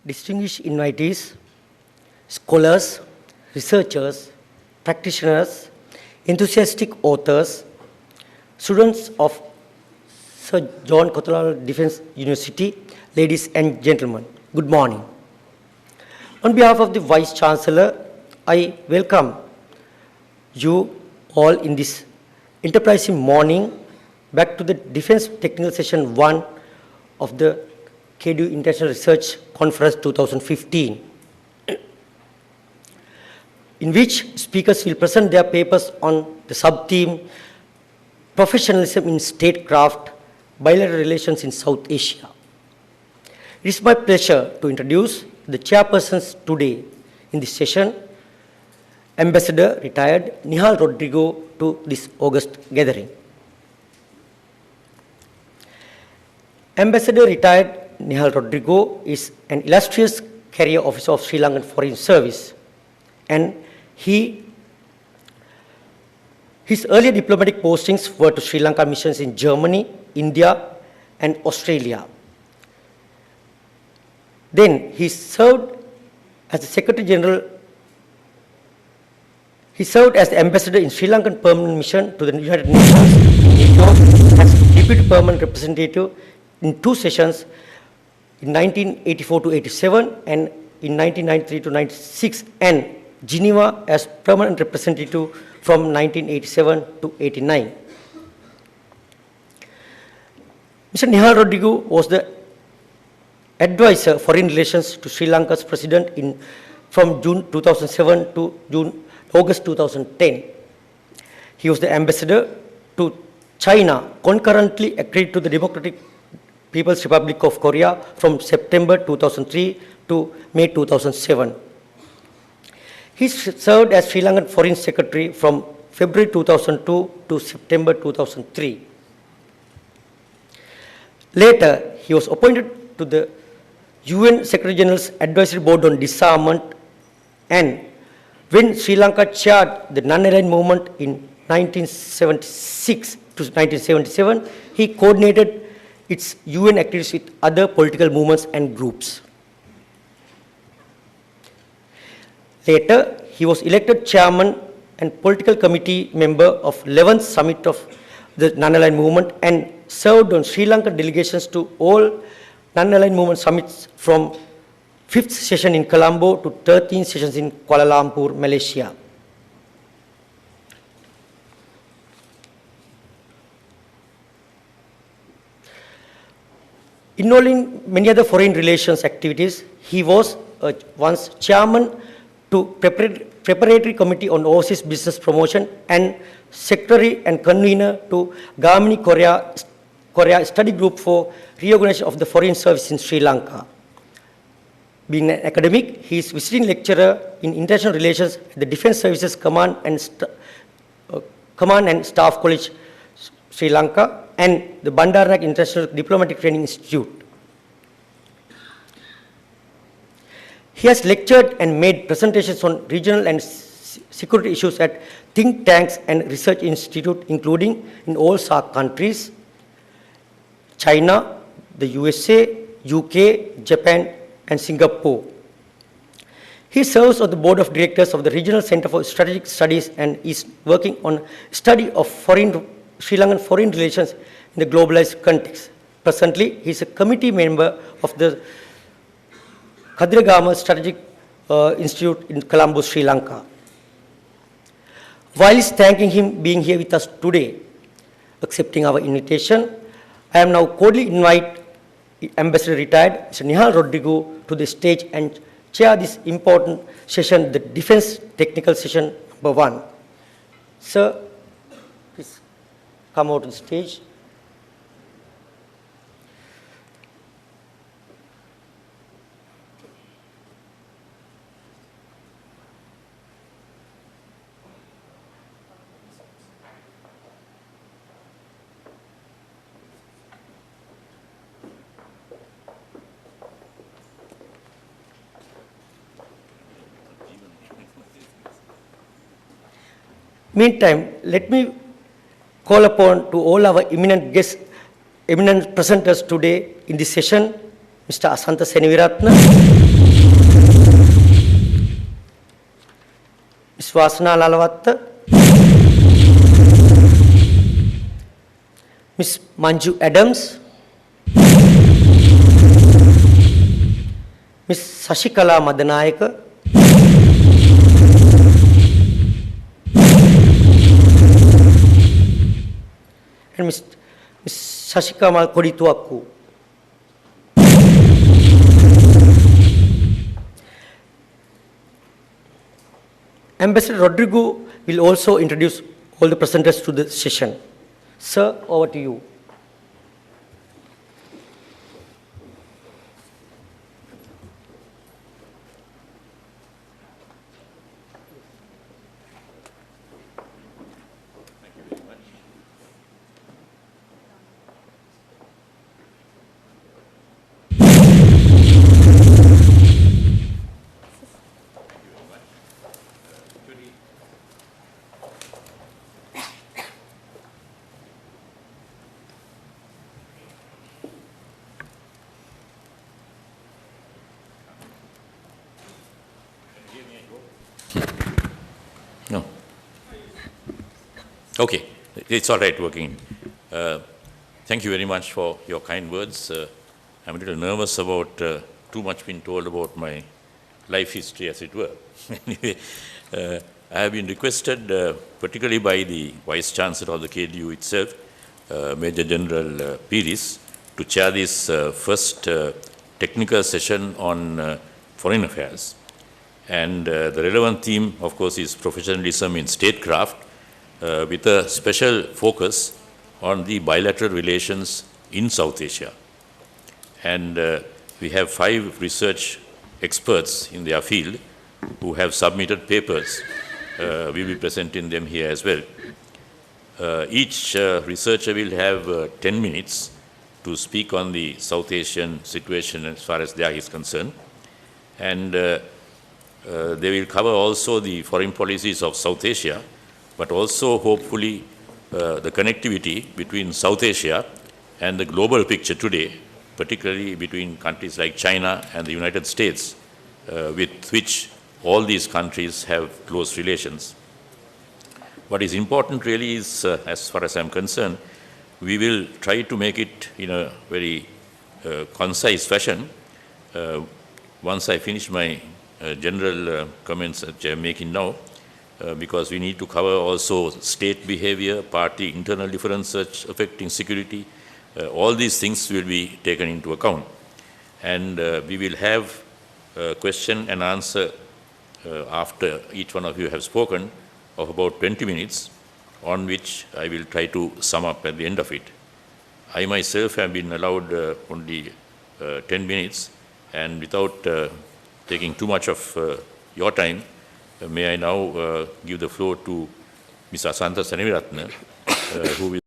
distinguished invitees, scholars, researchers, practitioners, enthusiastic authors, students of Sir John Kothawala Defence University, ladies and gentlemen, good morning. On behalf of the Vice Chancellor, I welcome you all in this enterprising morning back to the Defence Technical Session 1 of the KDU International Research Conference 2015, in which speakers will present their papers on the sub-theme Professionalism in Statecraft, Bilateral Relations in South Asia. It is my pleasure to introduce the chairpersons today in this session, Ambassador Retired Nihal Rodrigo, to this August gathering. Ambassador Retired Nihal Rodrigo is an illustrious career officer of Sri Lankan Foreign Service, and his earlier diplomatic postings were to Sri Lanka missions in Germany, India, and Australia. Then he served as the Secretary General. He served as the ambassador in Sri Lankan Permanent Mission to the United Nations as Deputy Permanent Representative in 2 sessions in 1984 to 87 and in 1993 to 96, and Geneva as Permanent Representative from 1987 to 89. Mr. Nihal Rodrigo was the advisor for foreign relations to Sri Lanka's president from June 2007 to August 2010. He was the ambassador to China, concurrently accredited to the Democratic People's Republic of Korea from September 2003 to May 2007. He served as Sri Lankan Foreign Secretary from February 2002 to September 2003. Later, he was appointed to the UN Secretary General's Advisory Board on Disarmament, and when Sri Lanka chaired the non-aligned movement in 1976 to 1977, he coordinated its UN activities with other political movements and groups. Later, he was elected chairman and political committee member of 11th summit of the non-aligned movement and served on Sri Lankan delegations to all non-aligned movement summits from 5th session in Colombo to 13th sessions in Kuala Lumpur, Malaysia. Involving many other foreign relations activities, he was once chairman to preparatory committee on overseas business promotion and secretary and convener to Gamini Korea study group for reorganization of the foreign service in Sri Lanka. Being an academic, he is visiting lecturer in international relations at the Defence Services Command and Staff College, Sri Lanka, and the Bandaranaike International Diplomatic Training Institute. He has lectured and made presentations on regional and security issues at think tanks and research institutes, including in all SAARC countries, China, the USA, UK, Japan, and Singapore. He serves on the board of directors of the Regional Center for Strategic Studies and is working on study of Sri Lankan foreign relations in the globalized context. Presently, he is a committee member of the Kadiragamar Strategic Institute in Colombo, Sri Lanka. While thanking him being here with us today, accepting our invitation, I am now cordially invite Ambassador Retired Mr. Nihal Rodrigo to the stage and chair this important session, the Defence Technical Session number 1. Sir, please come out on stage. Meantime, let me call upon to all our eminent guests, eminent presenters today in this session, Mr. Asantha Seneviratne, Ms. Vasana Lalawatta, Ms. Manju Adams, Ms. Sashikala Madanayaka, and Ms. Shashikama Kodituaku. Ambassador Rodrigo will also introduce all the presenters to the session. Sir, over to you. No. Okay, it's all right working. Thank you very much for your kind words. I'm a little nervous about too much being told about my life history, as it were. Anyway, I have been requested, particularly by the Vice Chancellor of the KDU itself, Major General Piris, to chair this first technical session on foreign affairs. And the relevant theme, of course, is professionalism in statecraft, with a special focus on the bilateral relations in South Asia. And we have 5 research experts in their field who have submitted papers. We will be presenting them here as well. Each researcher will have 10 minutes to speak on the South Asian situation as far as there is concerned. And they will cover also the foreign policies of South Asia, but also hopefully the connectivity between South Asia and the global picture today, particularly between countries like China and the United States, with which all these countries have close relations. What is important really is, as far as I'm concerned, we will try to make it in a very concise fashion. Once I finish my general comments that I'm making now, because we need to cover also state behavior, party internal differences affecting security. All these things will be taken into account. And we will have question and answer after each one of you have spoken of about 20 minutes, on which I will try to sum up at the end of it. I myself have been allowed only 10 minutes, and without taking too much of your time, may I now give the floor to Ms. Asantha Saniviratne, who will